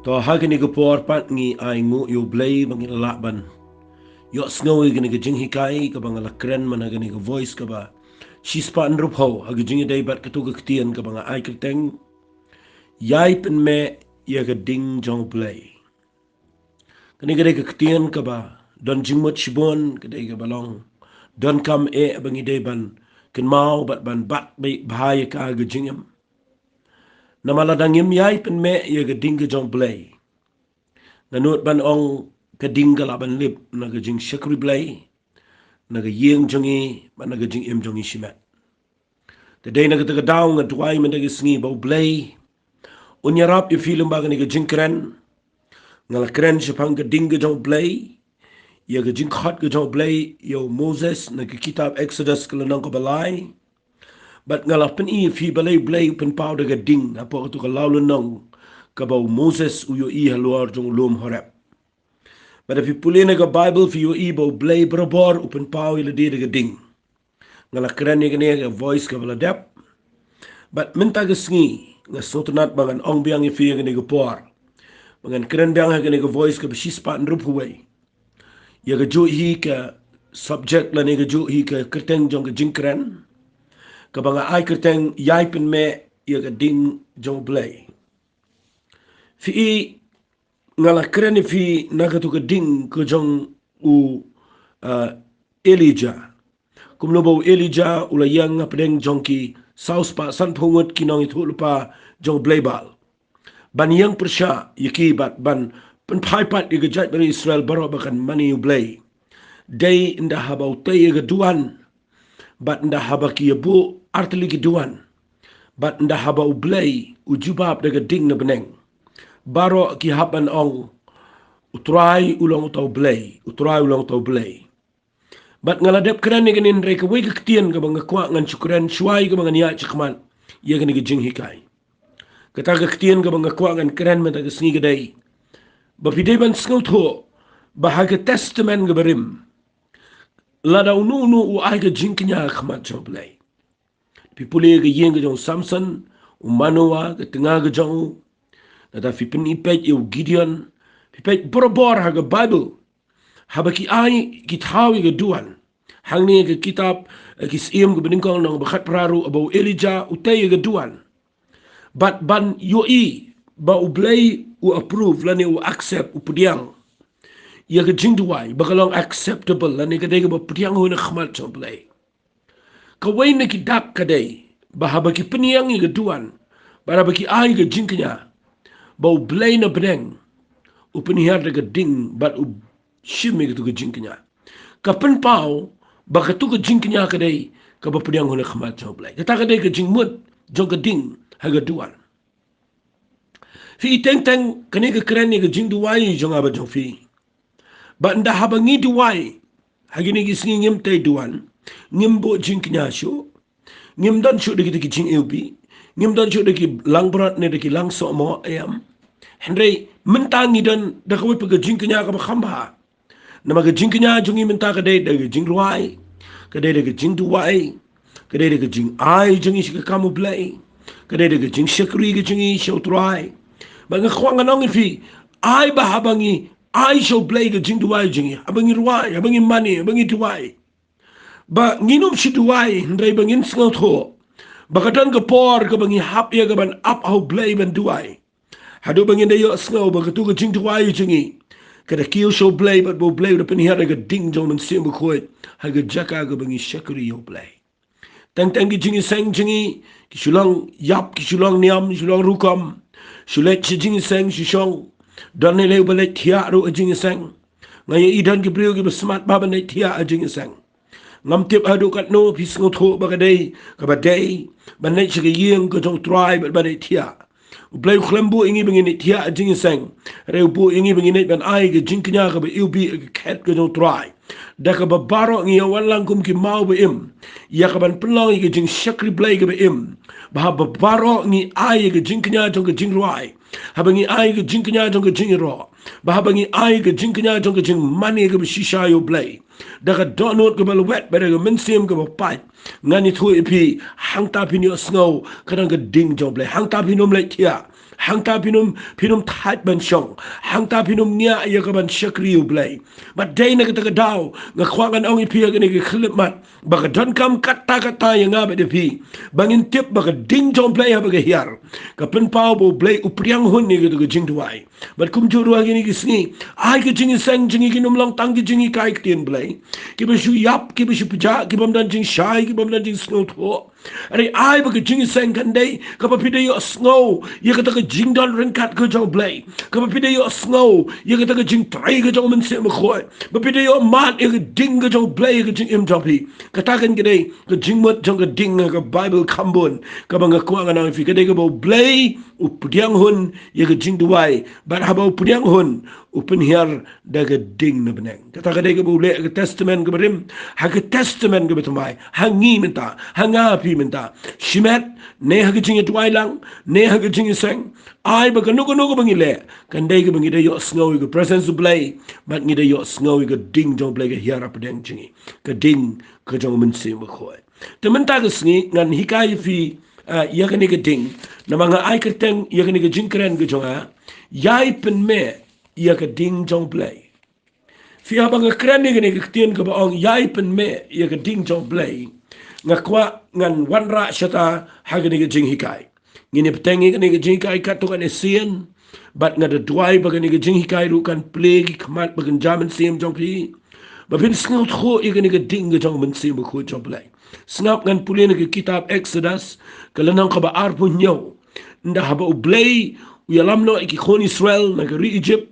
To hagani ko por pat ngi ay ngu yo Blei bangi laban. Yo sngowi gani ka jing hikai ka banga la kren mana gani ka voice ka ba. She's pat nrup ho hagi jing day bat ka tu ka ktian ka banga ay kiteng. Yai Pynmeh ya ka ding Jong Blei. Kani ka day ka ktian ka ba. Don jingmot shibon ka day ka balong. Don kam bangi day ban. Kin mau bat bahaya ka aga jingam. Namaladang yim yai Pynmeh ya ka ding ka Jong Blei. Nanut ban ong kading laban lip naga jing shakri Blei naga yeng jongi ban naga jing im jongi shimet. Today naga taga daw nga tuway man naga sngi baw Blei unyarap yung film baga naga jing kren ngala kren sipang kading jong Blei ya ga jing khat jong Blei yo Moses naga kitab Exodus kalanang kabalay bat ngala pen fi balay Blei pen pao daga ding apo katu kalawlanong kabaw Moses uyo haluar jong lum horep. But if you pull in a Bible for your ibo Blei brabor open pau ila di daga ding. Ngala keren ni voice ka bala dep. But minta ga sngi nga sotunat bangan ong biang ifi ga ni por. Bangan keren biang ga ni voice ka bisispat nrup huway. Ya ga ju hi ka subject la ni ga ju hi ka kerteng jong ga jing keren. Ka banga ai kerteng yai Pynmeh ya ga ding jong Blei. Fi ngala keren fi nagatu ka ding ko jong u Elijah. Kumlobo Elijah ulayang nga pedeng jongki saus pa san pungut kinong itu lupa jong Bleibal. Ban yang persya yaki bat ban penpaipat igajat dari Israel baro bakan mani Blei. Day inda habau tay igaduan bat inda habaki yabu artili giduan. Bat inda habau Blei ujubab daga ding na beneng. Baro ki haban ong utrai ulang utau Blei. Bat ngaladep keren ni ganin reka wei ketian ka bang kwa ngan syukuran syuai ka bang niya chikman ia gani jing hikai. Kata ketian ka bang kwa ngan keren mata ka sngi gadai. Ba pidai ban sngot ho bahaga testament ka barim. Lada unu u ai ka jing knya khmat jo Blei. Pipule ka yeng ka jong Samson u Manoa ka tengah ka jong nata fipin ipet u Gideon pipet borobor ha ka Bible. Habaki ai kitawi ke duan. Hang ni ke kitab kis iem ke beningkong nang bakat peraru abau Elijah utai ke duan. But ban yoi ba u Blei u approve lani u accept u pudiang. Ia ke jing duai bakalong acceptable lani ke dega ba pudiang hu na khmat jong Blei. Kawai na ki dak kadai ba habaki peniang ke duan. Ba habaki ai ke jing kenya. Ba u Blei na beneng. U penihar daga ding bat u shimi gitu ke jingknya. Kapan pau baka tu ke jingknya kadai ka bapediang hona khmat jong Blei. Kata kadai ke jingmut jong ke ding haga duan. Fi teng kani ke keren ni ke jing duai jong aba jong fi. Ba nda haba ngi duai hagi ni gisngi ngim tay duan ngim bo jingknya shu ngim dan shu de ki jing eubi ngim dan shu de ki lang brat ne de ki lang so mo ayam. Henry mentangi dan da kawai pega jingknya ka ba khamba. Nama ke jing kenya jungi minta kadai daga jing ruai, kadai daga jing duai, kadai daga jing ai jungi shika kamu Blei, kadai daga jing shakri ke jungi shau tuai. Banga khwang anong fi ai ba habangi ai shau Blei ke jing duai jungi, habangi ruai, habangi mani, habangi duai. Ba nginom si duai ndai bangin sngot ho. Bakatan ke por ke bangi hap ya ke ban up au Blei ban duai. Hadu bangin dayo sngo bakatu ke jing duai jungi. Kada kiyo show Blei but bo Blei udah penihar aga ding jong men sim bukoy haga jaka aga bangi syakuri yo Blei. Tang ki jingi seng jingi ki shulang yap ki shulang niam shulang rukam shulet si jingi seng shishong dan ne leu balet tia ru a jingi seng ngaya idan ki brio ki besmat baba ne tia a jingi seng ngam tip adu kat no pis ngotho bagadai kabadai banai chige yeng ko jong tribe but banai tia Blei khlembu ingi bengini tia jing seng reu bu ingi bengini ban ai ge jing knya ka be ubi ket ge no try da ka ba baro ngi walang kum ki mau be im ya ka ban pelong ge jing shakri Blei ge be im ba ba baro ngi ai ge jing knya jong ge jing ruai ha bengi ai ge jing knya jong ge jing ro ba ha bengi ai ge jing knya jong ge jing mani ge be shisha yo Blei da ka donot ge bal wet ba ge men sim ge ba pai ngani thu ipi hang ta pin yo snow kadang ge ding jong Blei hang ta pin nom le tia hang ta pinum tat ban shong hang ta pinum nia ya ka ban shakriu Blei but day na ka daw nga khwangan ong ipia gani ka khilip mat baka don kam kata yang nga ba de pi bangin tip baka ding jong Blei ha baka hiar ka pen pau bo Blei upriang hun ni ka jing duai but kum juru gini ki sngi ai ka jing sang jing ki num long tang ki jing kai tien Blei ki ba shu yap ki ba shu pja ki bam dan jing shai ki bam dan jing snow tho ari ai baka jing sang kan dei ka pa pide yo snow ya ka ka jing don ren kat ka jong Blei ka pa pide yo snow ya ka ka jing trai ka jong men se ma khoi ba pide yo mat ya ka ding ka jong Blei ka jing im jong pi ka ta kan gede ka jing mot jong ka ding ka Bible kambon ka bang ka nga na fi ka de ka bo Blei u pudiang hun ya ka jing duai but ha bo pudiang hun upen hiar daga ding na beneng kata ka dega bule ka testament ka berim ha ka testament ka betumai hangi menta hanga pi menta shimet ne ha ka jing tuai lang ne ha ka jing seng ai ba ka nuko bangile kan dega bangide yo snow ka presence of Blei but ngide yo snow ka ding jong Blei ka hiar apa deng jingi ka ding ka jong men se mo khoi tementa ka sngi ngan hikai fi ya ka ni ka ding na mga ai ka teng ya ka ni ka jing kren ka jonga yai Pynmeh ia ka ding jong Blei fi abang kren ni ka tien ka baong yai Pynmeh ia ka ding jong Blei nga kwa ngan wanra syata ha ka ni ka jing hikai ngini petengi ka ni ka jing hikai ka to kan esien bat nga da duai ba ka ni ka jing hikai ru kan plegi khamat ba kan jaman sim jong pi ba pin snau tho ia ka ni ka ding ka jong men sim ba khu jong Blei snap ngan pulin ka kitab Exodus ka lanang ka ba ar pu nyaw nda haba u Blei u yalam no iki khon Israel na ka ri Egypt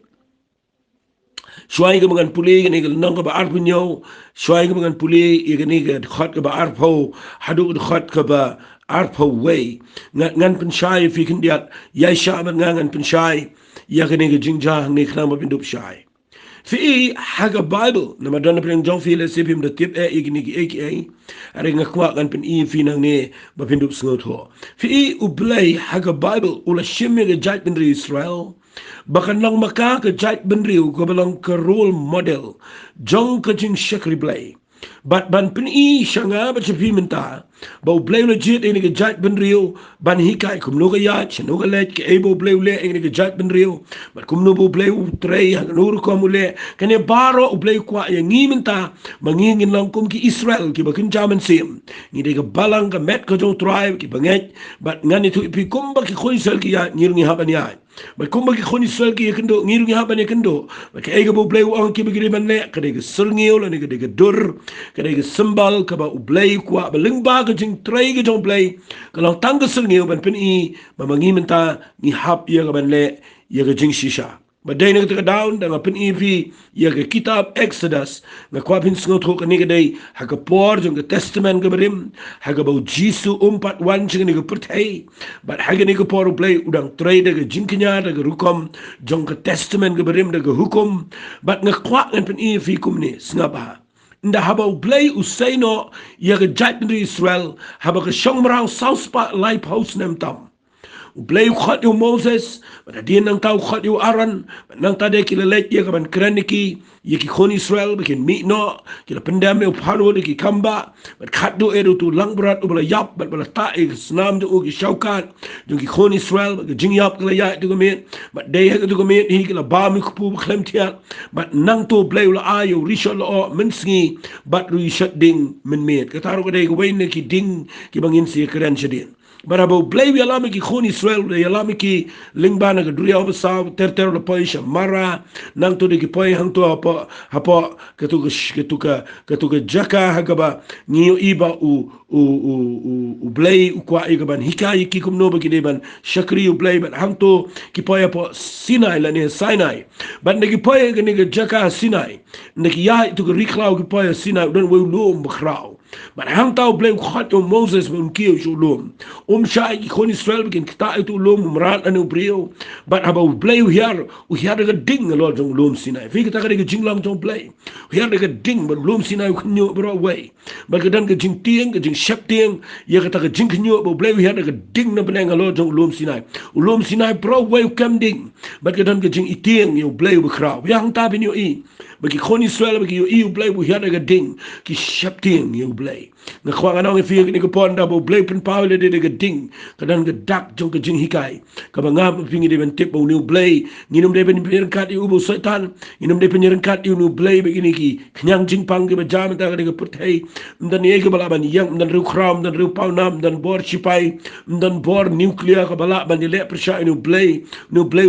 Shuai ka mangan puli ka ni ka nang ka ba arpo nyaw. Shuai ka mangan puli ka ni ka khot ka ba arpo. Hadu ka khot ka ba arpo way. Ngan pensyai fi kendiat. Yai syaman ngan pensyai. Ya ka ni ka jingjah ni ka nama pindup syai. Fi haga Bible. Nama dana pinang jong fi le sipim da tip iki ni ki eki. Are nga kwa kan pin fi nang ni ba pindup sengot ho. Fi u Blei haga Bible. Ula shimya ka jait pinri Israel. Bahkan lang maka ke jait benriu ke belang ke role model Jong ke jing syakri Blei bat ban peni syanga baca pi menta bau Blei legit ini ke jait benriu ban hikai kum no ke yat no ke let ke ebo Blei le ini ke jait benriu bat kum no bo Blei trei nur ko mule kene baro Blei kwa yang ngi menta mangingin lang kum ki Israel ki bakin jaman sim ngi de ke balang ke met ke jong tribe ki banget bat ngani tu pi kum ba ki khoisal ki ya ngirngi haban ya But kung magkikuni swel ki kendo ngirungi haban ya kendo maka ega bo Blei ang ki bagiri man le kada ga sulngiyo la ni kada ga dur kada ga sembal ka ba u Blei kwa ba lingba ka jing tray ka jong Blei kalau tangga sulngiyo ban pin i mamangi menta ni hap ya ka ban le ya ka jing shisha Baday na kita down dengan penipi ya ke kitab Exodus na kuapin sengot ko kani kadai haga por jong ke testament ke berim haga bau Jisu 4:1 jeng ni ke pertai but haga ni ke por Blei udang trade ke jingknya daga rukom jong ke testament ke berim daga hukum but ngekuak ngan penipi kum ni sengapa nda haba Blei usaino ya ke jat ni Israel haba ke shongmrang South Park Lighthouse nem tam Blei khot yu Moses, pada dia nang tahu khot yu Aaron, nang tade kila let dia kaban kraniki, ye ki khon Israel bikin mikno, kila pendam yu pharu de ki kamba, bat khat do edu tu lang berat ubala yap, bat bala ta e snam de ki shaukat, de ki khon Israel, bat jing yap kila ya tu kemet, bat de ha tu kemet hi kila ba mi kupu klem tiat, bat nang tu Blei ula ayu rishol o mensngi, bat ru shat ding men met. Kataru ka de wain ki ding ki bangin si kran shadin. Barabo Blei yalami ki khon Israel yalami ki lingbana ka duria obasaw ter la poy siya mara nang to de ki poy hang to apa ketuka jaka hagaba niyo iba u Blei u kwa igaban hikayi ki kumno ba kideban shakri u Blei ban hang to ki poy apa Sinai la ni Sinai ban de ki poy ga ni jaka Sinai ne ki ya tu ki riklaw ki poy Sinai don we lom bakraw but hang tau Blei khot o Moses mun kiyo shulum shai ki khon Israel bikin kita itu lom umran anu brio but haba Blei hiar ga ding lo jong lom Sinai fi kita ga jinglang jong Blei hiar ga ding but lom Sinai kunyo bro way but ga dan ga jing tieng ga jing shep tieng ya ga ta ga jing kunyo bo Blei hiar ga ding na beneng lo jong lom Sinai bro way kam ding but ga dan ga jing itieng yo Blei bu kraw yang ta bin yo i bagi khon Israel bagi yo i Blei bu hiar ga ding ki shep tieng yo Blei nga khwa nga nong fi ni ko ponda bo Blei pen Paul de ga ding kadan ga dak jong ka jing hikai ka ba ngam fi ngi de ben tip bo new Blei nginum de ben kat yu bo setan nginum de pen kat yu new Blei begini ki knyang jing pang ga jam ta ga put hei dan ye ga bala ban yang dan ru khram dan ru pau nam dan bor chipai dan bor nuclear ka bala ban le persha new Blei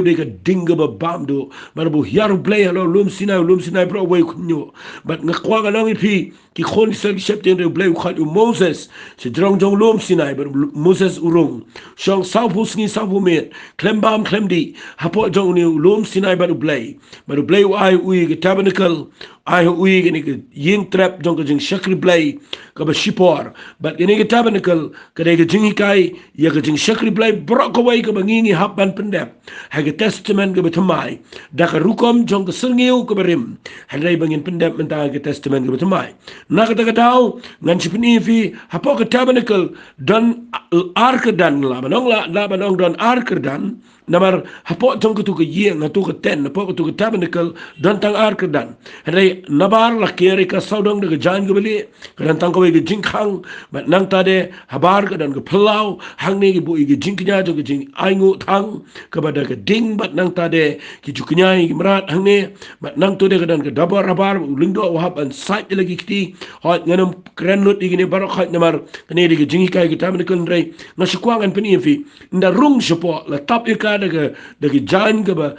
de ga ding ga ba bam do mar bo yar Blei lo lum sinai bro we kunyo but nga khwa ga nong fi ki khon sel septen de Blei khat yu Moses se drong jong lum sinai ber Moses urung shong sau pu sngi sau pu met klembam klemdi hapo jong ni lum sinai ber Blei ai ui ke tabernacle ai ui ke ni ying trap jong ke jing shakri Blei ka ba shipor but ni ke tabernacle ke de jing kai ya ke jing shakri Blei bro ko wai ka ba ngi hap ban pendep ha ke testament ke betamai da ka rukom jong ke serngeu ke berim ha dai bangin pendep mentang ke testament ke betamai na ka ta dau ngan chipni fi hapo ke tabernacle dan ark dan la banong dan ark dan namar hapo jong ke tu ke yeng tu ke ten hapo ke tu ke tabernacle dan tang ark dan hai nabar la kere ka saudong de jan ke beli kan tang ko ke jingkhang but nang tade habar ke dan ke pelau hang ni ke bu ke jingknya jo ke jing aingu thang ke bada ke ding but nang tade ki juknya ke merat hang ni but nang tu de ke dan ke dabar rabar lingdo wahab an site lagi kiti hot nganam kren lut igini barok khat namar kene de ke jingkai ke tabernacle rei ngasukwangan peni fi nda rung sepo la tap ika de ke jan ke ba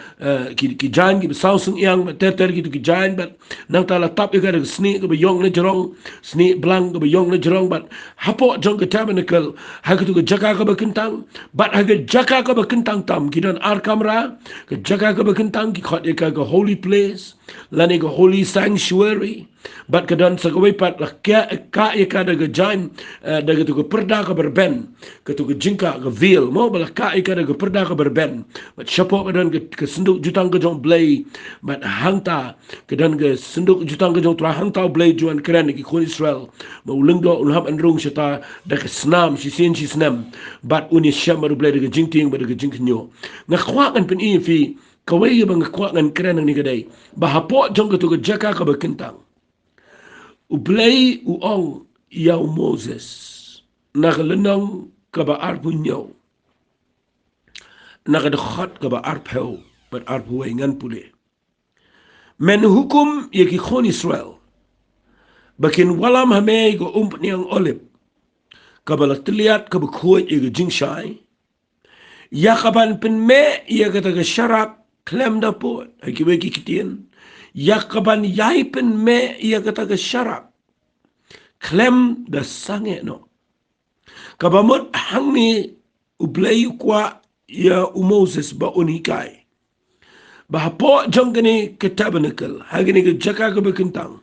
ki jan ke sausung yang ter ki jan but nang ta la tap ika de sni ke ba yong le jorong sni blang ke ba yong le jorong but hapo jong ke tabernacle ha ke tu ke jaka ke ba kentang but ha ke jaka ke ba kentang tam ki dan ar kamera ke jaka ke ba kentang ki khat ika ke holy place lani ke holy sanctuary but kedan sakawai pat la ka ika de jan de tu ke perda ke berben ke tu ke jingka ke veil mo bala ka ika de perda ke berben but chapo kedan ke senduk jutang ke jong Blei but hangta kedan ke senduk jutang ke jong tra hangta Blei juan keren ki khon Israel mo ulengdo ulham anrung seta de ke snam si snam but uni shamar Blei de jingting ba de jingknyo nga khwa kan pen fi kawai bang khwa kan keren ni kadai ba hapo jong ke tu ke jaka ke bekentang Blei ong yau Moses nakalenang kaba arpu nyaw nakadakhat kaba arpeu but arpu ngan pule men hukum yaki khon Israel bakin walam hame go niang olip kaba latliat kaba khoi yaki jingshai yakaban Pynmeh yakata ga sharap klem da pot akiweki kitien yakaban yai Pynmeh yakata ga sharap klem da sange no kabamot hangi Blei kwa ya Moses ba unikai ba hapo jongani ke tabernacle hagini ke jaka ke bekentang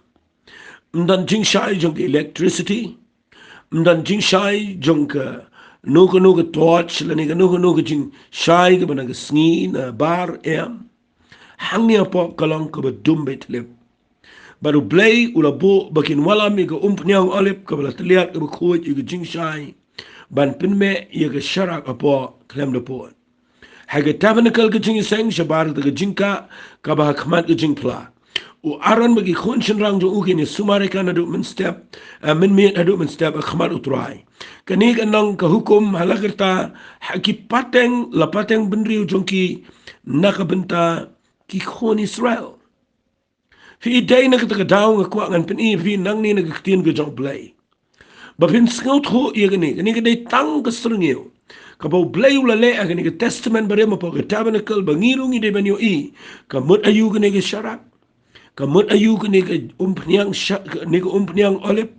mdan jingshai jong ke electricity mdan jingshai jong ke nuka torch lani ke nuka jing shai ke bana ke sngi na bar em hangi apo kalong ke bedumbe tlip baru Blei ulabo bakin walam ke umpnyang olip ke bala tliat ke bekhuj ke jingshai ban Pynmeh ya ke sharak apo klem de pot haga tabernacle ke jing seng shabar de jingka ka ba khmat ke jingpla u aron bagi khon shin rang jo ugi ni sumareka na do min step min mi adu min step khmat utrai kani kanang ka hukum halagerta haki pateng la pateng benriu jongki nakabenta ki khon Israel fi day na ka daw nga kwa ngan pin fi nang ni na kitien ke jong Blei bapin scout ho yegni ni ke dai tang ke strngeu ka bau Blei ulale agni ke testament bare mo po ke tabernacle bangirungi de banyo i ka mut ayu ke ni ke syarat ka mut ayu ke ni ke umpniang olip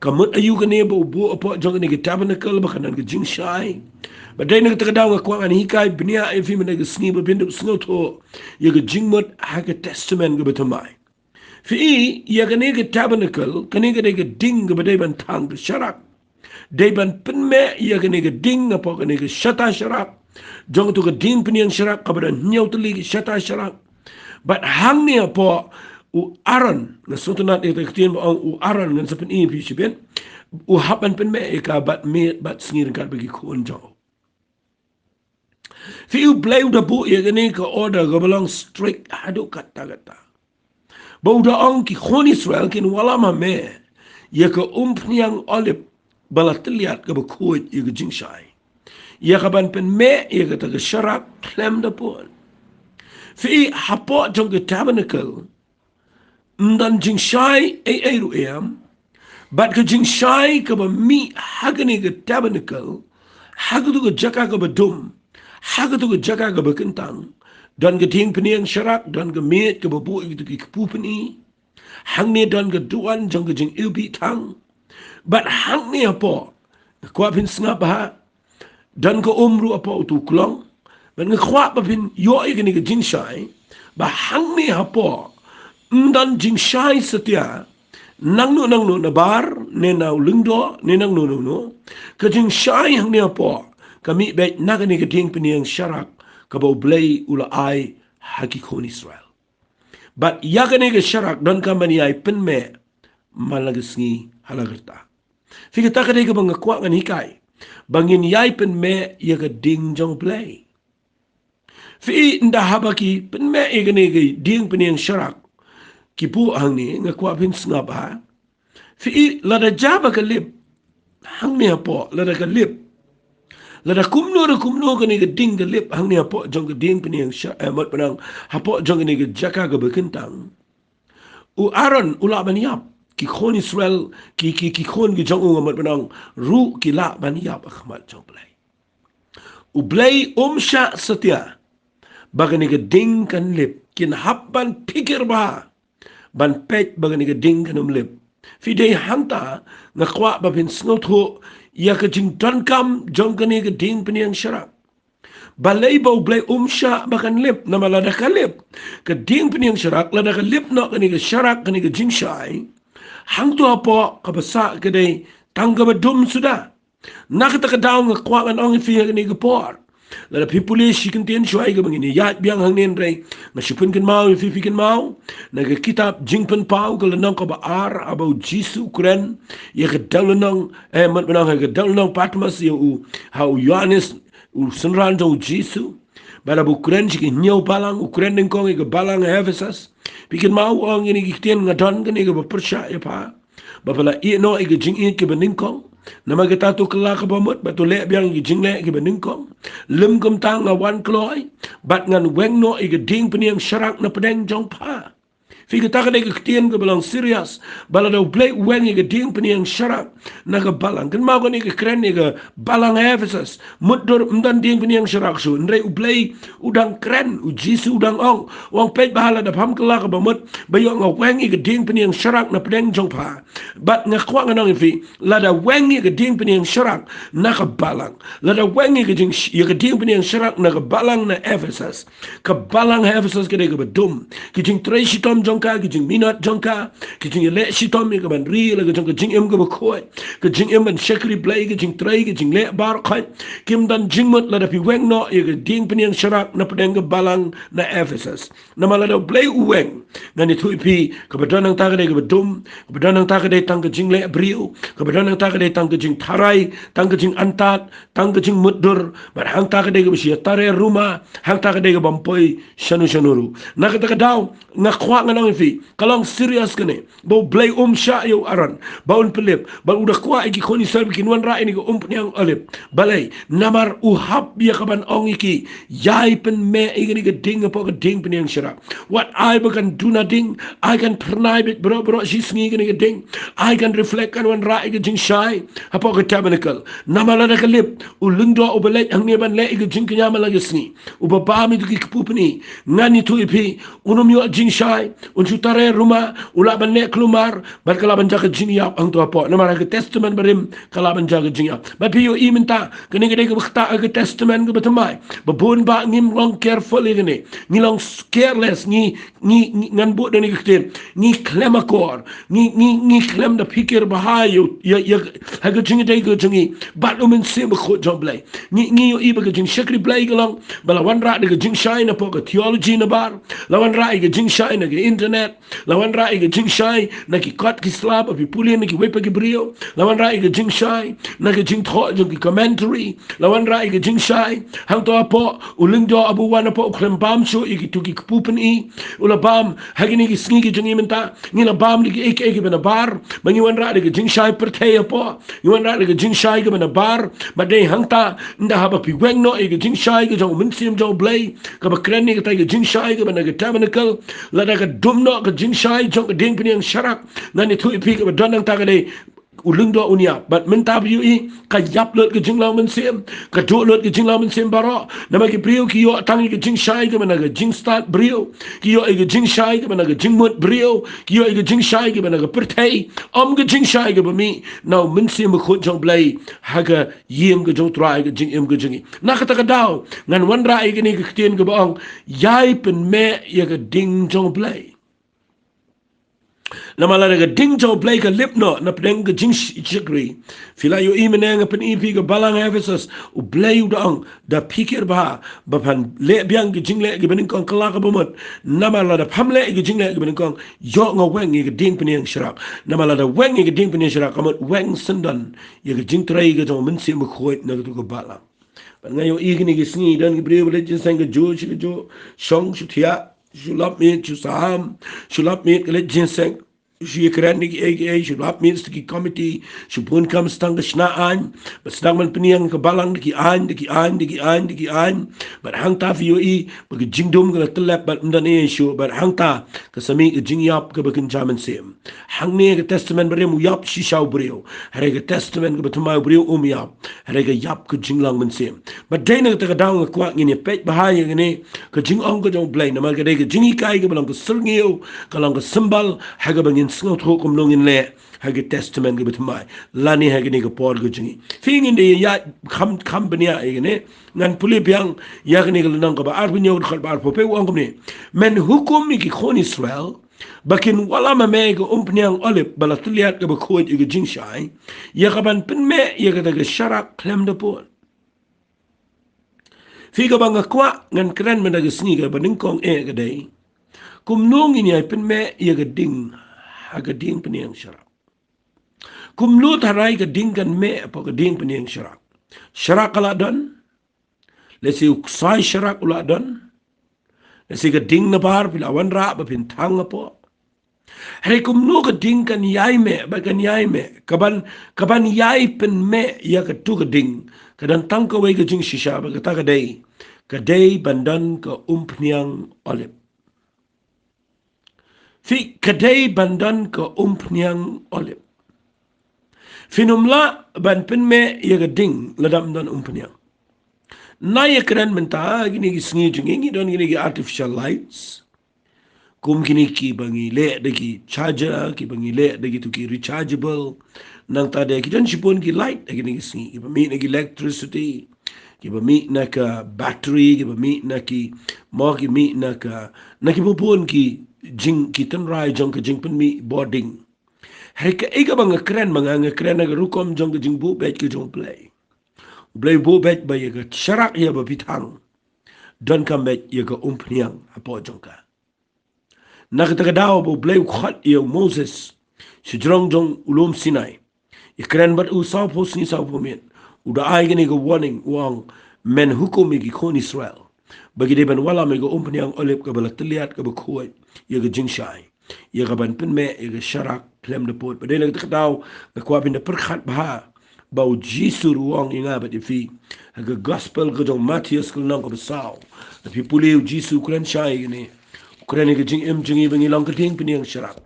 ka mut ayu ke ni bo po jong ni ke tabernacle ba kanan ke jing shai ba dai na ke daw ko an hikai bnia e fi men ke sngi ba bindu scout ho ye ke jing mut ha ke testament ke betamai fi ya ke ni ke tabernacle ke ni ke ding ke badai ban tang ke syarat Deban Pynmeh ia kena ke ding apa kena ke syata syarak. Jong tu ke ding peniang syarak kepada nyau teli ke syata syarak. But hang ni apa u aran na sotunat itu ketien u aran ngan sepen ini pisibin u hapan Pynmeh ika bat me bat sengir kat bagi kuon jauh. Fi u Blei udah bu ia kena ke order ke belong strict aduk kata-kata. Ba udah ong ki khon Israel kin walama me ya ka pniang olive balat liat ka bakut ya ka jing shai ya ka ban Pynmeh ya ka ta syarak klem da pun fi hapo jong ka tabernacle ndan jing shai ai ruam but ka jing shai ka ba mi hagani ka tabernacle hagadu ka jaka ka ba dum hagadu ka jaka ka ba kentang dan ka ting pniang syarak dan ka met ka ba bu itu ki pupeni hang ni dan ka duan jong ka jing ilbi tang but hang ni apa kwa pin snap ha dan ka umru apa tu klong ban nga kwa pa pin yo i ni ka jing shai ba hang ni apa dan jing shai setia nang no na bar ne na lingdo ne nang no ka jing shai hang ni apa kami bet na ka ni ka ting piniang syarak ka ba Blei ula ai hakikon Israel but ya ka ni ka syarak dan ka mani ai Pynmeh malagasngi halagerta fikita ka ni ka bang kwa ngan hikai bangin yai Pynmeh ya ka ding jong Blei fi nda habaki Pynmeh ya ka ni ka ding piniang syarak kipu hang ni nga kwa pin snap ha fi lada jaba ka lip hang ni apa lada ka lip lada kumno ka ni ka ding ka lip hang ni apa jong ka ding piniang mat panang hapo jong ka ni ka jaka ka bekentang u Aaron ula baniap ki khon Israel ki khon ki jong mat panang ru ki la baniap akhmat jong Blei u Blei sya setia bagani ka ding kan lip kin habban pikir ba ban pet bagani ka ding kan lip fidei hanta nga kwa ba pin snot ho ya ka jing don kam jong ka ni ka ding piniang syarak balai bau Blei sya bakan lip nama lada ka lip ka ding piniang syarak lada ka lip no ka ni ka syarak ka ni ka jing syai hang tu apa ka basa ka dei tangga badum sudah nak ta ka daw nga kwa kan ong fi ka ni ka por lada pipuli shikin tien shuai ka bangini yat biang hang nen rei na shupin kan mau fi kan mau na ka kitab jingpen pau ka lanang ka ba ar abau jisu kren ya ka dalanang mat manang ka dalanang Patmos ya u hau Yohanes u senran do jisu bala bu kren shikin nyau balang u kren den kong ka balang Ephesus pikin mau ong ini ki tien ngadon ka ni ka ba persya ya pa bapala i no i ka jing i ka baning kong nama kita tu kelak ke pamut batu lek biang ki jing lek ki beningkong lem kem tang nga wan kloi bat ngan weng no i ding peniang syarak na pedeng jong pa fi kita ka dek tien ke belang serius bala do Blei weng i ding peniang syarak na ka balang kan mau kan i keren i balang Ephesus mudur mdan ding peniang syarak su ndrei Blei udang keren u jisu udang ong wang pet bahala da pam kelak ke pamut bayo nga weng i ding peniang syarak na pedeng jong pa bat nga kwa nganong fi lada weng i ding peniang syarak na ka balang lada weng i ding peniang syarak na ka balang na Ephesus ka balang Ephesus ka dek badum ki jing trei shitom jong ka ki jing minat jong ka ki jing le shitom ka ban ri la ka jong ka jing em ka bakoi ka jing em ban shakri Blei ka jing trei ka jing le bar khat kim dan jing mut lada pi weng no i ding peniang syarak na pedeng ka balang na Ephesus na malada Blei weng ngani thui pi ka badanang ta ka dek badum ka badanang ta ka dek tang ka jing le brio ka badanang ta ka dek tang ka jing tarai tang ka jing antat tang ka jing mudur bar hang ta ka dek bisia tare rumah hang ta ka dek bampoi shanu na ka daw nga kwa nga nang fi kalong serious kene bo Blei sya yo aran baun pelip bal udah kwa iki khoni sel bikin wan ra ini ko pniang olip balai namar uhab ya kaban ong iki yai Pynmeh igani ka ding apa ka ding pniang syarak what I bakan duna ding I kan pernai bit bro sis ngi gani ka ding I kan reflect kan wan ra iki jing shai apa ka tabernacle namala na kalip ulungdo ubalet ang niban le iki jing kanya malagasni ubabami tu ki kupupni ngani tu ipi unum yo jing shai unsutare rumah ulaban le klumar bar kalaban jaga jing yap ang tu apa namara ka testament barim kalaban jaga jing yap but piyo iminta kani ka dek bakta ka testament ka batamai babun ba ngim long careful gani ngilong careless ni ngan bu dani kete ni klemakor ni klem da pikir bahayo ya haga jing dai ka jing bat umin se ba kho jom Blei ni yo iba ka jing shakri Blei galong bala wan ra de ka jing shai na po ka theology na bar lawan ra ka jing shai na ka internet lawan rai ke jing shai na ki kat ki slab api puli na ki wepa ki brio lawan rai ke jing shai na ki jing tho jong ki commentary lawan rai ke jing shai hang to apo uling do abu wan apo klem bam so iki tu ki pupen I ula bam hagini ki sngi ki jong imenta ngina bam ki ek bena bar bangi wan rai ke jing shai per the apo wan rai ke jing shai ke bena bar ba dei hang ta nda haba pi weng no ke jing shai ke jong min sim jong Blei ka ba kren ni ke tai ke jing shai ke bena ke tabernacle la da ka dum no ke jing shai jong ke ding pini yang syarak ngani tu ipi ke ba donang ta ke dei uling do unia but minta biu I ka yap lot ke jing lau min sim ka do lot ke jing lau min sim baro nama ki brio ki yo tangi ke jing shai ke bena ke jing start brio ki yo ke jing shai ke bena ke jing mut brio ki yo ke jing shai ke bena ke pertai om ke jing shai ke ba mi now min sim ko jong Blei ha ke yim ke jong trai ke jing im ke jing na ka ta ka dau ngan wan rai ke ni ke tien ke baong yai Pynmeh ye ke ding jong Blei nama la ga ding jo Blei ka lip no na pdeng ga jing chikri fila yo imeneng pen ipi ga balang Ephesus u Blei udang da pikir ba pan le biang ga jing le ga bening kong kala ka bomot nama la da pam le ga jing le ga bening kong yo nga weng ga ding pen shirak nama la da weng ga ding pen shirak kamot weng sendan ye ga jing trai ga jo min sim khoit na ga ga balang pan nga yo igni ga sni dan ga bre le jing sang ga jo shong shutia shulap me chusam shulap me ga le jing sang she krenik ege she lap means ki committee she pun kam stang shna an but stang man pniang ka balang ki an but hang ta fi I but jingdom ga telap but ndan e shu but hang ta ka sami jing yap ka bakin jaman sem hang ne ka testament bare mu yap shi shau breo hare ka testament ka batma breo yap hare ka yap ka jinglang man sem but dai na ta ka dang ka kwak ni pet bahaya ne ka jing ong ka jong Blei na ma ka dai ka jingi kai ka balang ka sirngeo ka lang ka symbol ha ga bangin sngo thokum long in le hage testament ge bitmai lani hage ni ge por ge jingi fing in de ya kham bania ne ngan puli biang ya ge ni ge nang ka ba ar bunyo khal bar po pe wong ne men hukum ki khon Israel bakin wala ma me ge umpniang olip balatliat ge ba khoj ge jing shai ya gaban Pynmeh ya ge ge sharak klem de po fi ga bang kwa ngan kran men ge sni ge baning kong e ge dei kum nong in ya Pynmeh ya ge ding aga ding peniang syarak kum lu tarai ka ding kan me apa ka ding peniang syarak ala don lesi uksai syarak ula don lesi ka ding na bar pila wan ra ba pintang apa hari kum lu ka ding kan yai me ba kan yai me kaban yai Pynmeh ya ka tu ka ding kadan tang ka wei ka jing shisha ba ka ta ka dei bandan ka peniang olip fi kadai bandan ka umpniang olip finumla ban Pynmeh ya ding ladam dan umpniang na ya kran menta gini gi sngi jingi don gini gi artificial lights kum gini ki bangi le dagi charger ki bangi le dagi tu ki rechargeable nang ta de ki dan sipon ki light gini gi sngi ki bami gi electricity ki bami na ka battery ki bami na ki mo ki mi na ki bupon ki jing kitan rai jong ka jing Pynmeh boarding hari ka ega bang kren na rukom jong ka jing bu bet ka jong Blei bu bet ba ye ka sharak ya ba pitang don kam bet ye ka umpniang apo jong ka na ka ta daw bu Blei khat ye Moses si jong ulum Sinai ye kren bat u sa pos ni sa pomen uda ai gani ka warning wang men hukum ki khon Israel bagi de ban wala me go umpniang olip ka bala tliat ka ba khoi ye ga jing shai ye ga ban Pynmeh ye ga sharak klem de pot bade lag daw ka kwa bin de perkhat ba ba u jisu ruang inga ba de fi ga gospel ga jong Matthias kul nang ko saw de pi puli u jisu kren shai ne kren ga jing em jing bangi lang ka ting piniang sharak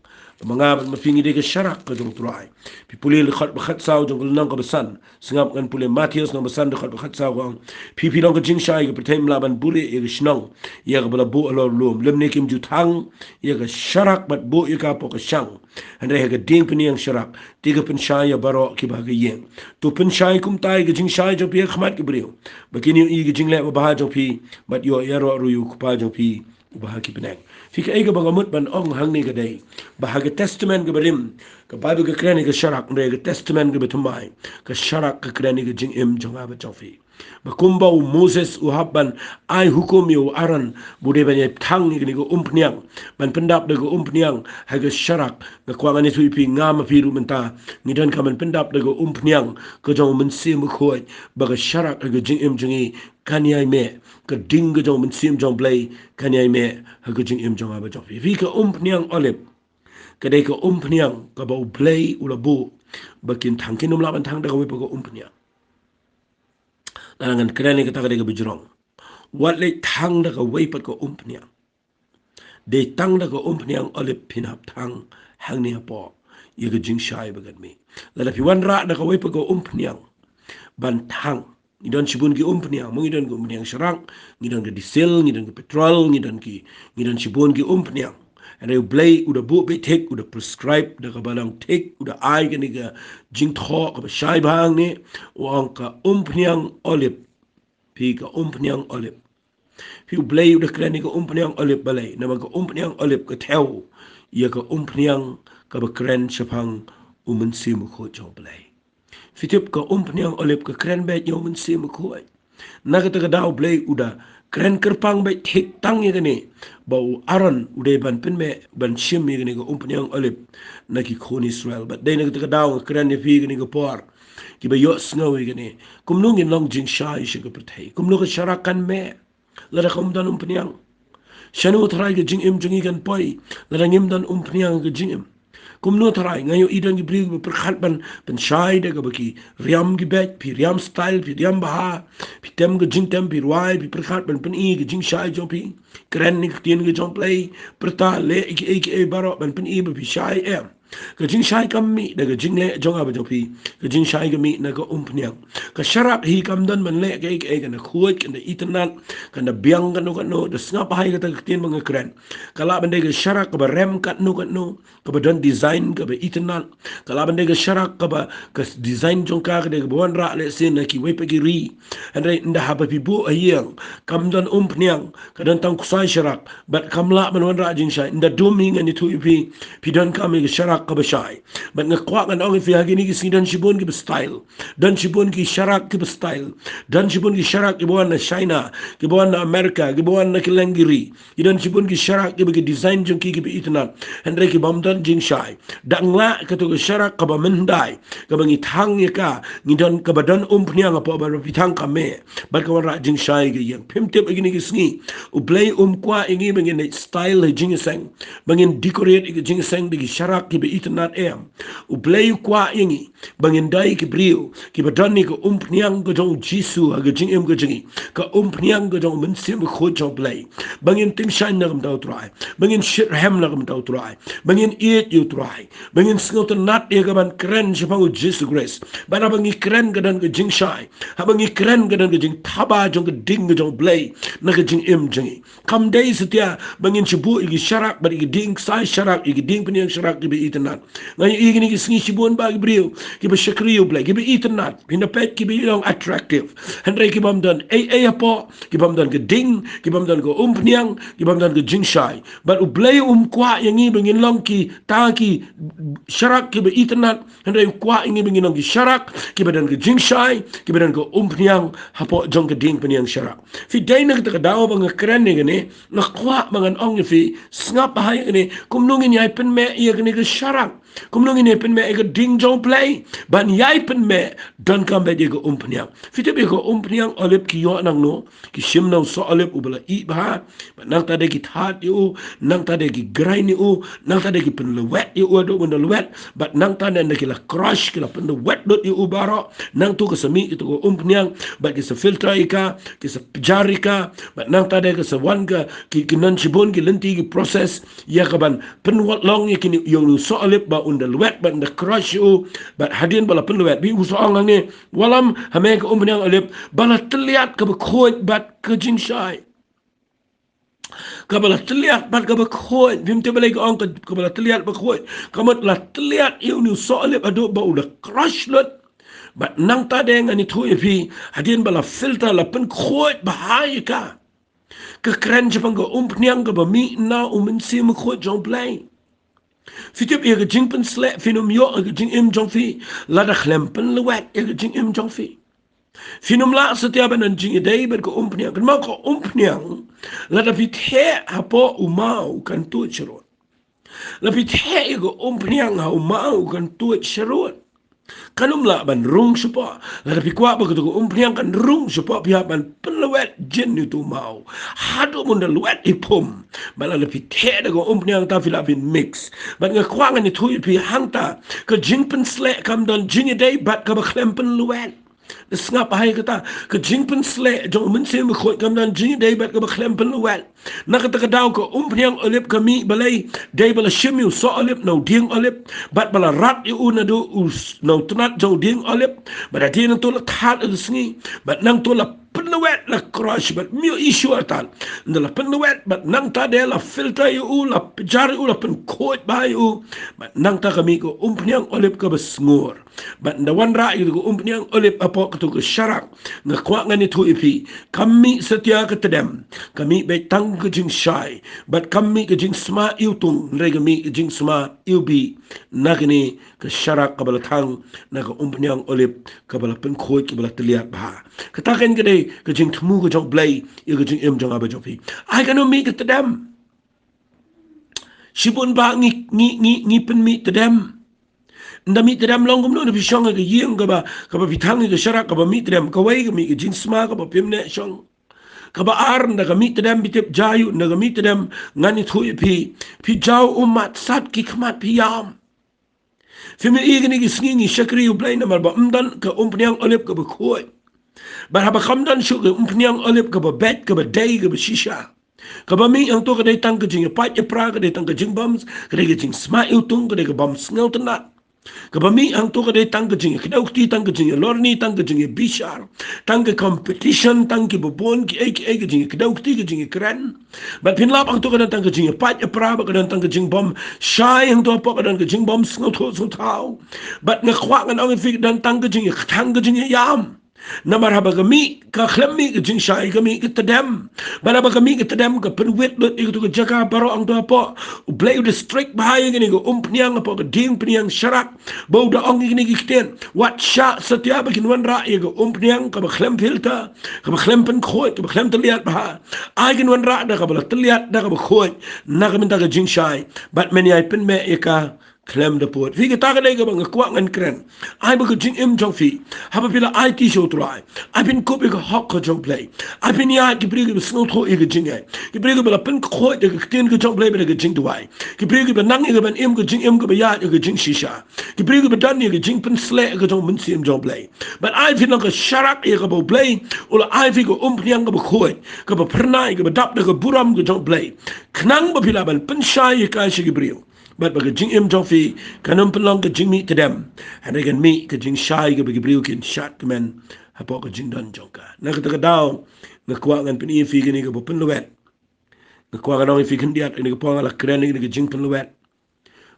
mga mafingi de ga sharak ka jong trai pi puli khat ba khat saw jong nang ko san singap kan puli Matthias no basan de khat ba khat saw wang pi lang ka jing shai ga prethem laban buri ye ga shnang ye ga bala bu alor lum lemne kim ju thang ye ga sharak bat bu ye ka po ka shang andre ga ding piniang sharak tiga pen shai ya baro ki ba ga yen to pen shai kum tai ga jing shai jo pi khmat ki brio bakini i ga jing le ba ha jo pi bat yo ya ro ru yu pa jo pi bahagi penang. Fika ega bangamut ban ong hang ni gadai. Bahagi testament ke barim. Ke Bible ke kerani ke syarak. Ke testament ke betumai. Ke syarak ke kerani ke jing im jong abad jofi. Bakumbau Moses uhaban ai hukum yu aran bude banyak tang ni ke umpniang. Ban pendap de ke umpniang. Haga syarak. Ke kuangan itu ipi ngam api rumenta. Ngidan kaman pendap de ke umpniang. Ke jong mensi mukhoy. Baga syarak ke jing im jongi. Kanyai me. Ke ding ke jong mensim jong Blei. Kanyai me. Haga jing im jong abad jofi. Fika umpniang olip. Kadai ke umpniang. Ke bau Blei ulabu. Bakin tangkin umlaban tang de ke wipa ke umpniang. Nangan kerana kita kadang berjurang. Wat le tang dah kau wei pat kau umpniang. De tang dah kau umpniang oleh pinap tang hang ni apa. Ia ke jing syai bagan mi. Lalu piwan rak dah kau wei pat kau umpniang. Ban tang. Ngidan sibun ki umpniang. Mengidan ke umpniang serang. Ngidan ke diesel. Ngidan ke petrol. Ngidan sibun ki umpniang. Ada Blei udah buat betek, udah prescribe, udah kabalang tek, udah ai kan ni ke jing thok, ke syai bang ni, wang ke umpniang olip, pi ke umpniang olip, pi Blei udah kena ni ke umpniang olip balai, nama ke umpniang olip ke teu, ia ke umpniang ke bekeren sepang umensi mukho jauh Blei. Fitip ke umpniang olip ke keren bet jauh umensi mukho. Nak kata kedau Blei udah keren kerpang baik tek tang ya kene bau aran udah ban Pynmeh ban shim ya kene ke umpniang olip naki kon Israel but day nak kedau keren ni fi kene ke por ki ba yo sngow ya kene kumnung in long jing shai shi ke pertai kumnung ke syarakan me lada kum dan umpniang shanu trai ke jing im jungi kan poi lada ngim dan umpniang ke jing im kumno tarai ngayo idan gi brig perkhat ban shai de ga baki riam gi bet pi riam style pi riam baha pi tem ga jing tem pi ruai pi perkhat ban pen i ga jing shai jo pi kren ni tien ga jong Blei perta le e baro ban pen i pi shai em ga jing shai kam mi de ga jing le jong aba jo pi ga jing shai ga mi na ga umpniang ka syarak hi kam dan man le ga ga na khuat kan itanan kan biang kan no da snap hai ga ta tien mang kren kala ban de ga syarak ka rem kat no ka dan design ka ba itanan kala ban de ga syarak ka design jong ka de ga bon ra le sin na ki we pe gi ri andre nda ha ba pi bu ayang kam dan umpniang ka dan tang kusai syarak bat kamla ban wan ra jing shai nda duming ani tu pi dan kam ga syarak ka ba shai bat nga kwa kan ong fi ha gi ni gi dan shibon gi style dan shibon gi syarak gi style dan shibon gi syarak gi bon na China gi bon na America gi bon na kilangiri dan shibon gi syarak gi design jong ki bi itanan andre ki bam dan jing shai dangla katu ke syarak ka ba mendai ka bangi thang ya ka ngidan ka badan umpniang apa ba pitang ka me bar ka ra jing shai ge yang pimtep igi ni sngi u Blei kwa ingi bangin style jing sang bangin decorate igi jing sang di syarak ki be itanan em u Blei kwa ingi bangin dai ki brio ki badan ni ka umpniang ka jong jisu ga jing em ga jingi ka umpniang ka jong mensim kho jong Blei bangin tim shai na kam tau trai bangin shit hem na kam tau trai bangin eat you try bangin sngot nat ya gaban keren sepang Jesus grace bana bangi keren gadan ke jing shai habangi keren gadan ke jing thaba jong ke ding jong Blei na ke jing im jingi kam dai setia bangin chibu igi syarak bar igi ding sai syarak igi ding penyang syarak ki be itanan ngai igi ni sngi shibun ba brio ki be shakriu Blei ki be itanan pinda pet ki be long attractive handrai ki bam dan apa ki bam dan ke ding ki bam dan ke umpniang ki bam dan ke jing shai but u Blei kwa yang i bangin long ki taki syarak ki be itanan handai kwa ingi bangin long ki syarak ki badan ke jing shai ki badan ke umpniang hapo jong ke ding penyang syarak fi dai na kita daw bang keren ni gani na kwa mangan ong fi snap hai ni kumnungin yai Pynmeh ia gani ke syarak kumnungin yai Pynmeh ke ding jong Blei ban yai Pynmeh dan kam be ke umpniang fi te be ke umpniang olip ki yo nang no ki shim nang so olip ubala i ba nang ta de ki that yu nang ta de ki grind yu nang ta de ki pen lewet yu do pen lewet but nang ta de ki la crush ki la pen wet dot yu baro nang tu ke semi itu ko umpniang but ki se filter ika ki se jarika but nang ta de ke se wan ka ki nan chibon ki lenti ki process ya kaban pen wat long ya ki yu so olip ba undal wet but the crush yu but hadin bala pen lewet bi uso ang ni walam hame ke umpniang olip bala teliat ke khoj bat ke jing shai kabala teliat bat ka bakhoi bim te balai ka ong kabala teliat bakhoi kamat la teliat iu ni solip adu ba udah crush lot bat nang ta deng ani thu fi hadin bala filter la pen khoi bahai ka keren je van umpniang ke bami na umensi mekho jong Blei. Fitip ye ke jing pen slek finum yo ke jing im jong fi la da klempen lewet ye ke jing im jong fi. Finum la setiap an jing dei ber ke umpniang kan mau ko umpniang la da fit he apo umau kan tu cherot. La fit he ye ke umpniang ha umau kan tu cherot. Kanum la ban rung supa la da pikwa ba ko umpniang kan rung supa pihak ban penlewet jen itu mau hadu mun da luet ipum bala la fit he da ko umpniang ta fila bin mix ban nga kwang ni tu pi hangta ke jing pen slek kam dan jing dei bat ka ba klempen luet. Snap hai kata ke jing pen slek jong men se me khoi kam dan jing dei bat ka ba klempen luet. Na kata ka daw ko umpniang olip kami balai dei bala shimiu so olip no ding olip bat bala rat yu na do us no tnat jong ding olip bat dia to la that sngi bat nang to la penwet la crush but mio issue atan ndala penwet but nang ta de la filter yu la jar yu la pen coat ba yu but nang ta kami ko umpniang olip ka besngur but the one ra yu ko umpniang olip apo ko to syarak na kwa ngani tu ipi kami setia ke tedem kami be tang ke jing shai but kami ke jing sma yu tung re kami ke jing sma yu bi nagni ke syarak kabala tang na ko umpniang olip kabala pen coat kabala teliat ba katakan ke dei ke jing temu ke jong Blei ye ke jing im jong aba jong pi ai kan mi ke tedam sibun ba ngi pen mi tedam nda mi tedam long gum no bi shong ke yeng ka ba pitang ke sharak ka ba mi tedam ka wai ke mi ke jing sma ka ba pimne shong ka ba ar nda ka mi tedam bitep jayu nda ka mi tedam ngani thui pi jau umat sat ki khmat pi yam Fimi igni ki sngi shakri u Blei na mal ba umdan ka umpniang olip ka ba khoi But haba kamdan syuk ke umpniang olip ke bet ke dai ke shisha. Ke mi yang tu ke dai tang ke jing pat pra ke dai tang ke jing bams ke dai ke jing sma utung ke dai ke bams ngau tenat. Ke mi yang tu ke dai tang ke jing ke daukti tang ke jing lorni tang ke jing bishar tang ke competition tang ke bobon ke ke jing ke daukti ke jing keren. But pin lap ang tu ke tang ke jing pat pra ke dai tang ke jing bom shai yang tu apa ke dai ke jing bams ngau tu so tau. But ngekwak ngan ang fik dan tang ke jing yam. Namar haba kami ka khlami ke jing shai kami ke tedam bala ba kami ke tedam ke penwit lut itu ke jaga baro ang tu apa Blei district bahaya gini ke umpniang apa ke ding pniang syarak bau da ong gini kiten wat sya setiap bikin wan ra ke umpniang ke khlam filter ke khlam pen khoi ke khlam terlihat bah ai gin wan ra da ke bala terlihat da ke khoi na ke minta ke jing shai bat meni ai Pynmeh eka klem de poort. Wie getagen lege bang kwak en kren. Ai be jing im jong fi. Haba pila IT show try. Ai bin kope ge hok ge jong Blei. Ai bin ya ge brige be snot ho ge jing ai. Ge brige be la pen ko de ge ten ge jong Blei be ge jing duai. Ge brige be nang ge ban im ge jing im ge be ya ge jing shisha. Ge brige be dan ge jing pen sle ge jong mun sim jong Blei. But ai fin ge sharak ge ge Blei. Ola ai fi ge umpniang ge be khoi. Ge be pernai ge be dap de ge buram ge jong Blei. Knang be pila ban pen shai ka shi ge brio. But bagi jing im jong fi kanum pelong ke jing mi tedam and again mi ke jing shai ke bagi briu kin shat kemen hapo ke jing don jong ka na kata daw ngakwa ngan pen fi ke ni ke pen luet ngakwa ngan fi kin diat ni ke pong ala kren ni ke jing pen luet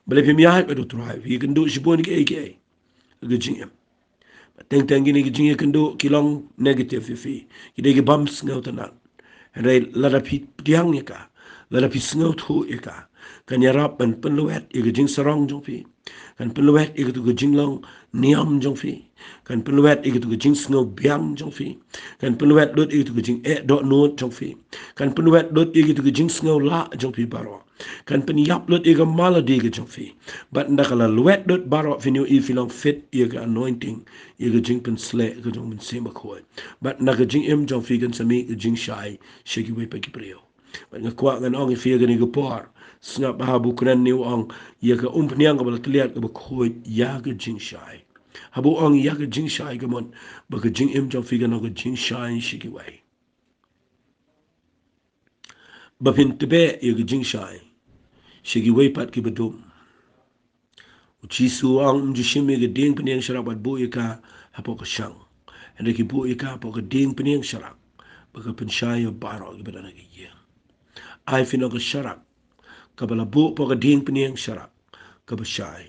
bale fi mi ha ke do try fi ken do shibon ke ke jing im teng teng ni ke jing ke do kilong negative fi ide ke bumps ngau tanan and rai lada pi tiang ni ka lada pi ngau thu ka kan yarap ban penluet ige jing sarong jong fi kan penluet ige tu jing long niam jong fi kan penluet ige tu jing snow biang jong fi kan penluet dot ige tu jing dot no jong fi kan penluet dot ige tu jing snow la jong fi baro kan pen yap lot ige maladi ige jong fi but ndakala luet dot baro fi new if long fit ige anointing ige jing pen sle ige jong men sema khoi but naga jing em jong fi kan sami ige jing shai shegi we pa ki prio but ngakwa ngan ong fi ige ni go por snap habu kren ni ong ye ka umpniang ka bala tliat ka khoi ya ka jing shai habu ong ya ka jing shai ka mon ba ka jing im jong fi ka no ka jing shai shiki wai ba pin tebe ye ka jing shai shiki wai pat ki badum uchi su ong ju shimi ka ding pniang sharak bat bu ye ka hapo ka shang ende ki bu ye ka hapo ka ding pniang sharak ba ka pin shai yo baro ki badana ki ye ai fino ka sharak kabala bu po ka ding pniang sharak ka ba shai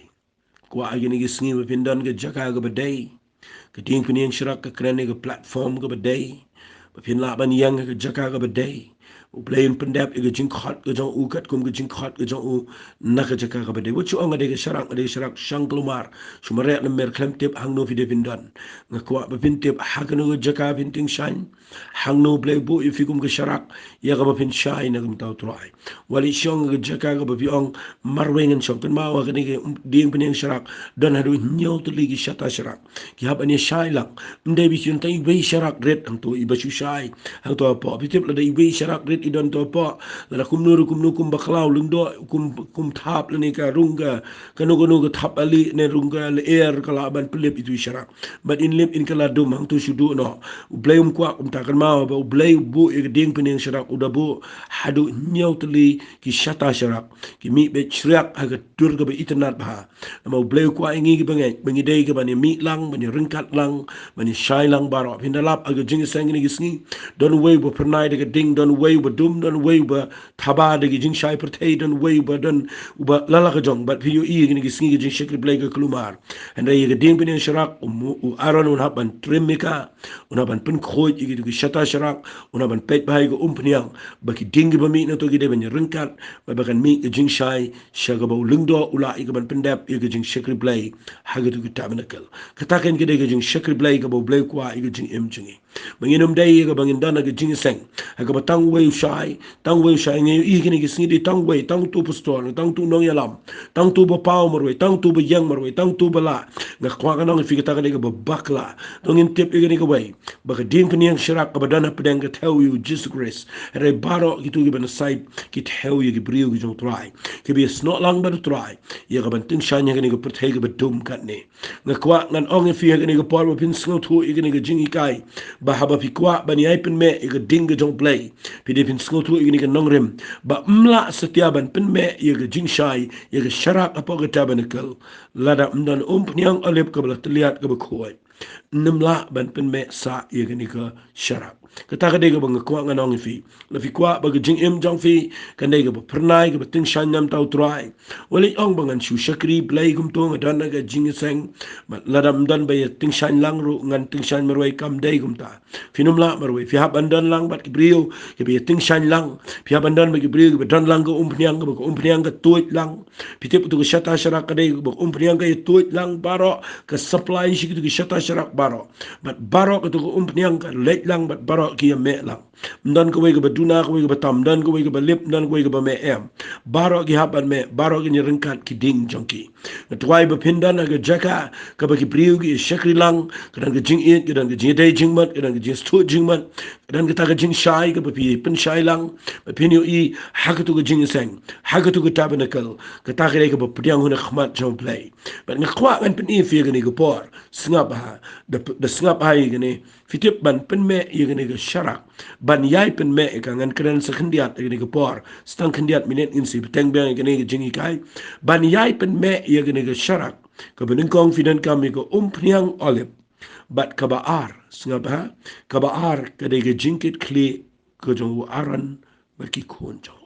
kwa agini gi sngi ba pindan ga jaka ga ba dai ka ding pniang sharak ka krane ga platform ga ba dai ba pin la ban yang ga jaka ga ba dai Blei pendap ega jingkhat ke jong u kat kum ke jingkhat ke jong u nak jaka ka bade wuchu anga de sharak shang kelumar sumare na mer klem tip hang no vide vindan ngakwa ba vin tip hagno jaka vinting shan hang no blei bu ifikum ke sharak ya ga ba vin shai na gum tau trai wali shong ke jaka ga ba viong marwengen shong pen ma wa ke ding pen sharak dan hadu nyau tu ligi shata sharak ki hab ani shai lang ndai bi chun tai we sharak red ang tu ibasu shai hang to po pitip la dai we sharak red idon to po la kum kum baklau lungdo kum thap le ni ka runga kanu ka thap ali ne runga le air kala ban pelip itu sharak but in lip in kala dum hang tu shudu no blai kwa ta kan ma ba blai bu e ding pen sharak uda bu hadu nyau tli ki shata sharak ki mi be chriak ha ga durga be itnat ba ma blai kwa ingi ki bangi dei ke bani mi lang bani ringkat lang bani shai lang baro pindalap aga jing sang ni gisni don way bu pernai de ding don way bu dum don way bu thaba de jing shai perthei don way bu don ba lala ka jong but piu i ni gisni jing shekri blai ka klumar and ye ga ding bin sharak aron un haban trimika un haban pin khoi i gi shata sharak un haban pet bai ga umpniang ba ki ding ba mi na to gi de bani ringkat ba kan mi jing shai shaga ba lungdo ula i ga ban pendap i ga jing shekri blai haga tu tabernacle kataken gede ga jing shekri blai ga bo blai kwa i ga jing em jingi banginum dai ga bangin dana ga jing seng haga ba tang wei shai nge i ga ni gi singi tang wei tang tu pastor tang tu nong yalam tang tu ba pau marwe tang tu ba yang marwe tang tu ba la ga kwa ga nong fi ga ta ga ba bakla dong in tip i ga ni ga wei ba ga ding pniang shirak ga ba dana pedang ga tell you Jesus grace re baro gitu gi ban sai ki tell you gi brio gi jong try ki bi snot lang ba try ya ga ban ting shanya ga ni ga perthei ga ba dum kat ni nga kwa ngan ong fi ga ni ga por pin snot thu i ga ni ga jing i kai ba ha ba fi kwa ba ni ai Pynmeh i ga ding ga jong Blei pi de pin snot thu i ga ni ga nong rem ba mla setia ban Pynmeh i ga jing shai i ga sharak apa ga tabernacle lada mdan pniang alep ka bla tliat ga ba khoi nimla ban Pynmeh sa i ga ni ga sharak kata ka de ga bang kwa ngan ong fi la fi kwa ba ga jing em jong fi kan de ga ba pernai ga ba ting shan nam tau trai wali ong bangan shu shakri Blei gum to ngadan ga jing seng ladam dan ba ting shan lang ru ngan ting shan marwai kam dei gum ta finum la marwai fi hab andan lang bat ki brio ke be ting shan lang fi hab andan ba ki brio ba dan lang ga pniang ga pniang ga toit lang pitip tu ga shata sharak ka dei ba pniang ga toit lang baro ka supply shi tu ga shata sharak baro bat baro ka tu ga pniang ga let lang bat baro ki me lang dan ko wei ga baduna ko wei ga batam dan ko wei ga lip dan ko wei ga me em baro ki haban me baro ki ni ringkat ki ding jongki tuai ba pindan ga jaka ka ba ki priu ki shakri lang kadan ga jing it kadan ga jing dai jing mat kadan ga jing stu jing mat kadan ga ta ga jing shai ka ba pi pin shai lang ba pin yo i hakatu ga jing seng hakatu ga tabernacle ka ta ga ba pdiang hu na khmat jong Blei ba nga kwa kan pin i fi ga ni ga por sngap ha da sngap ha ga ni fitip ban Pynmeh i ga ni ga sharak ban yai Pynmeh ka ngan kren sa khndiat ga ni ga por stang khndiat minute in si teng bang ga ni ga jing i kai ban yai Pynmeh i ga ni ga sharak ka ban kong fidan kam ga pniang olip bat ka ba ar sngap ha ka ba ar ka de ga jingkit kli ka jong aran ba ki khon jong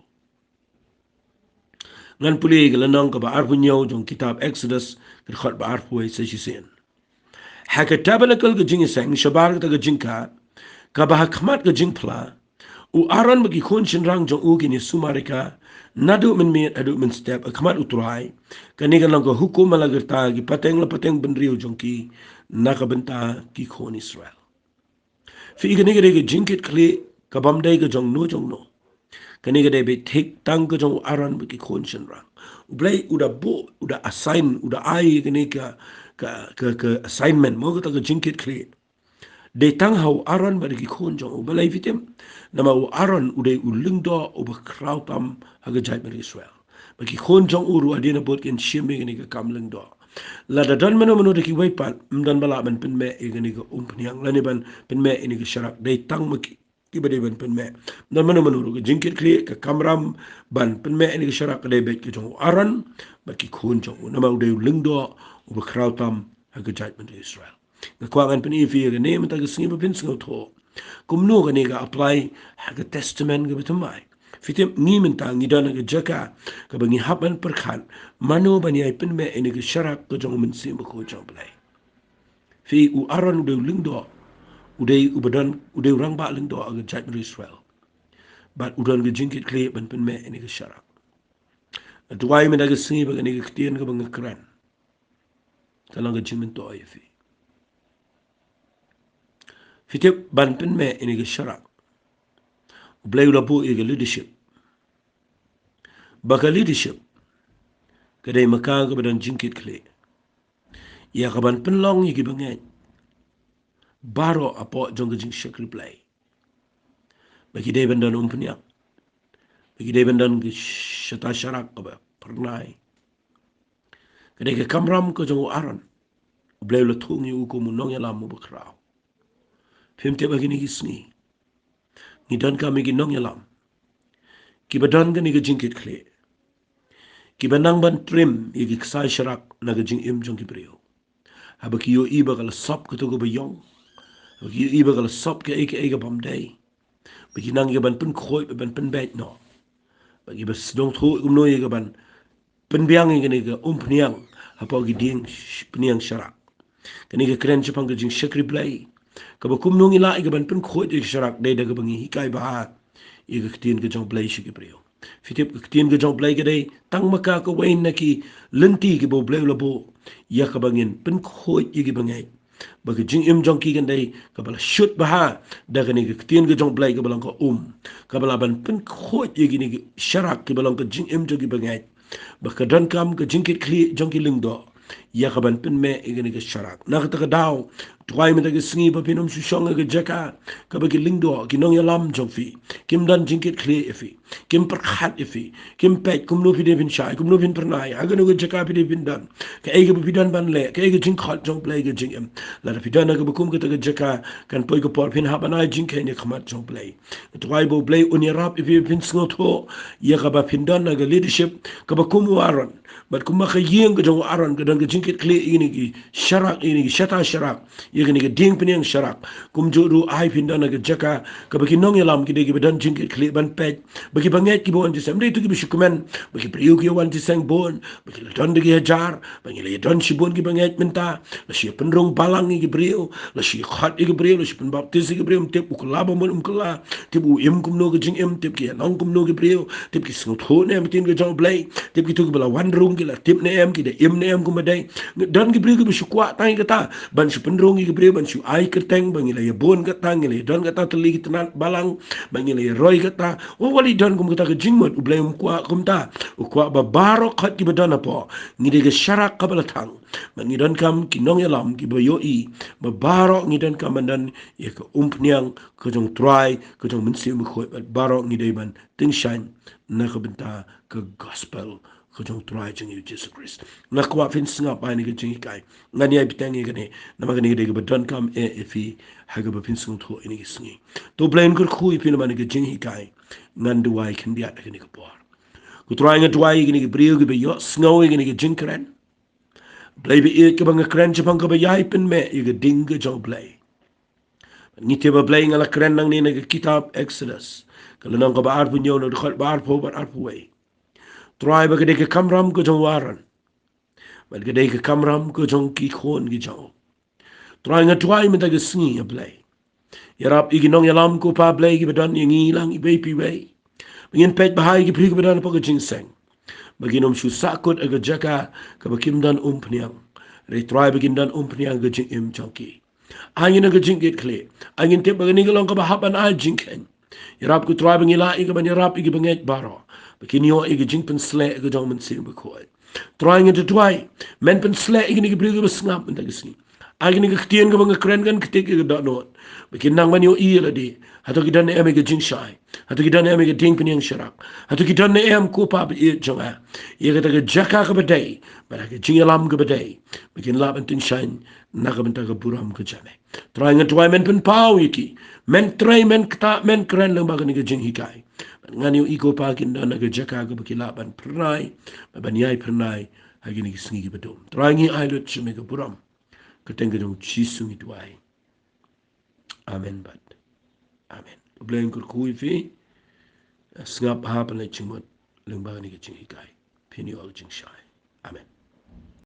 ngan puli ga lanang ka ba ar punyo jong kitab Exodus ka khot ba ar puai sa shi sen ha ka tabernacle ga jing sang shabar ka ga jingka ka ba khmat ga jingpla u aran bagi khon shin rang jong u gini sumarika nadu min mi adu min step khmat utrai kani ga lang ko hukum malagerta gi pateng la pateng benriu jong ki naka benta ki khon Israel fi ga ni ga jingkit kli ka bam dai ga jong no kani ga dai be thik tang ga jong aran bagi khon shin rang Blei uda bo uda assign uda ai ga ni ka assignment mo ga ta ga jingkit kli de tang hau aron ba ki khon jong ba lai vitem nama u aron ude u lingdo u ba krautam haga jai mer Israel ba ki khon jong uru adina bot ken shime ni ka kam lingdo la da dan mano de ki wai pat mdan bala ban Pynmeh e ni ka pniang la ni ban Pynmeh ni ka sharak de tang ma ki ba de ban Pynmeh dan mano ru jingkit kri ka kamram ban Pynmeh ni ka sharak de bet ki jong aron ba ki khon jong nama ude u lingdo u ba krautam haga jai mer Israel na kwangan pin ifi ga ne mata ga singa pin singa tho kumno ga ne ga apply ha ga testament ga bitamai fitem ni min ta ngi dana ga jaka ka bangi haban perkhan mano bani ai Pynmeh ene ga sharak ga jong min sim ko jong Blei fi u aron de lingdo ude ubadan ude rang ba lingdo ga jai Israel But udan ke jingkit kle ban Pynmeh ini ke syarak. Tuai me daga singi baga ni ke ketien ke banga kran. Talang ke jingmen to ai fi. Fitip ban Pynmeh ini ke syarak. Blei ulapu i ke leadership. Baka leadership. Kedai makang ke badan jingkit kle. Ya kaban penlong i ke bangay. Baro apo jong ke jing syakri Blei. Bagi day bandan umpniak. Bagi day bandan ke syata syarak ke pernai. Kedai ke kamram ke jong aron. Blei ula thungi uku munong ya lamu bakrao. Fimte bagi ni kisni. Ni dan kami ginong ya lam. Kibadan ka ni ke jingkit kle. Kibanang ban trim i ke ksai syarak na ke jing im jong kibriyo. Habaki yo iba kala sop ke tugo bayong. Habaki yo iba kala sop ke eke bamday. Bagi nang ke ban pen khoi ban pen bet no. Bagi bas dong thu umno ye ke ban penbiang i ke ni ke pniang. Hapa ki ding pniang syarak. Kani ke keren chapang ke jing syakri Blei. Kabakum nung ila i ke ban pen khoi i ke syarak day da ke bangi hikai bahat. I ke ketien ke jong Blei shi kibriyo. Fitip ke ketien ke jong Blei ke day tang maka ke wain na ki lenti ke bo Blei labo. Ya ke bangin pen khoi i ke bangai. Bagi jing im jong ki kan day kabala shoot baha da ke ni ke ketien ke jong Blei ke balang ke kabala ban pen khoi i ke ni ke syarak ke balang ke jing im jong ki bangai. Baka dan kam ke jingkit kli jong ki lingdo. Ya kaban Pynmeh i ke ni ke syarak. Na kata ke daw. Tuai minta ke sengi pa pinom susong ke jaka. Kabagi lingdo kinong yalam jong fi. Kim dan jingkit kli ifi. Kim perkhat ifi. Kim pet kum no pide pin syai. Kum no pin pernai. Aga no ke jaka pide pin dan. Ke ege pidan ban le. Ke ege jingkhat jong Blei ke jing em. Lada pidan na ke bukum ke jaka. Kan poi ke por pin habanai jingkai ni khamat jong Blei. Tuai bo Blei unyarap ifi pin sngot ho. Ya kaba pindan na ke leadership. Kabakum waran. But kuma ka yeng ke jong aron ke dan ke jingkit kli ini ki syarak ini ki syata syarak ye ke ni ke ding penyang syarak kum jodu ai pindan ke jaka ke bagi nong yalam ki de ki dan jingkit kli ban pet bagi banget ki bon jisam de tu ki bisukumen bagi priu ki wan jisang bon bagi dan de ki hajar bagi le dan si bon ki banget menta la si penrong balang ki priu la si khat ki priu la si pen baptis ki priu tep ku laba mon kala tep u im kum no ke jing em tep ki nong kum no ki priu tep ki sngot ho ne mitin ke jong Blei tep ki tu ki bala wan rung la tip ne em ki de im ne em kumadai dan ki bri ki bisu kwa tai kata ban su pendrong ki bri ban su ai kerteng bang ila ya bon kata ngile dan kata teli ki tenan balang bang ila ya roy kata o wali dan kum kata ke jingmot u blai kwa kum ta u kwa ba baro khat ki badana po ngide ke syarak ka balatang bang dan kam ki nong yalam ki boyo i ba baro ngidan kam dan ya ke umpniang ke jong try ke jong mensi mu khoi baro ngide ban ting shine na ka benta ke gospel kujong try jeng Jesus Christ. Na kwa fin singa pa ni kujeng ikai. Ngani ay bitang igane. Nama gani gade gabadan kam ifi haga ba fin singa to ini kisingi. To blain kur kui fin nama ni kujeng ikai. Ngan duwai kandiat gani kapor. Kutry nga duwai gani gabriyo gabi yo snow gani kujeng kren. Blei bi ik kabang kren chapang kabayay Pynmeh iga ding kujong Blei. Ngiti ba Blei ngala kren nang ni kitab Exodus. Kalau nang kabaar punyo na dukhat baar po bar arpo way. Try ba gade ke kamram ko jong waran. Ba gade ke kamram ko jong ki khon ki jong. Try nga try menta ke sngi a Blei. Yarap iginong yalam ko pa Blei ki badan yang ilang ibay piway. Bingin pet bahay ki pri ki badan pa ka jingseng. Baginom syu sakot aga jaka ka bakim dan umpniang. Re try bagin dan umpniang ga jing im jongki. Angin aga jingkit kle. Angin tip bagani galong ka bahapan a jingken. Yarap ko try bangila ika ban yarap ika banget baro. Bakinyo ika jingpen sle ika jong mensing bakoy. Try nga tutway. Men pen sle ika nika briga basngap mentagisni. Agni ka ktien ka mga kren kan ktik ka danot. Bikin nang man yung iya di. Hato kita na eme ka jing shai. Hato kita na eme ka ding pinyang sharak. Hato kita na em ko pa pa iya jonga. Iya kata ka jaka ka baday. Bada ka jing alam ka baday. Bikin laban tin shain. Naka benta ka buram ka jame. Try nga tuway men pen pao yiki. Men try men kata men kren lang baga ni ka jing hikay. Ngani yung iko pa kinda na ka jaka ka bakilaban pernay. Mabanyay pernay. Hagi ni kisingi ka badum. Try nga aylot siya may ka buram. Ketengah dong cisung itu ay. Amen bad. Amen. Blame kurkui fi. Sngap hapan le cingmot. Lembaga ni kecing ikai. Pini ol jing syai. Amen.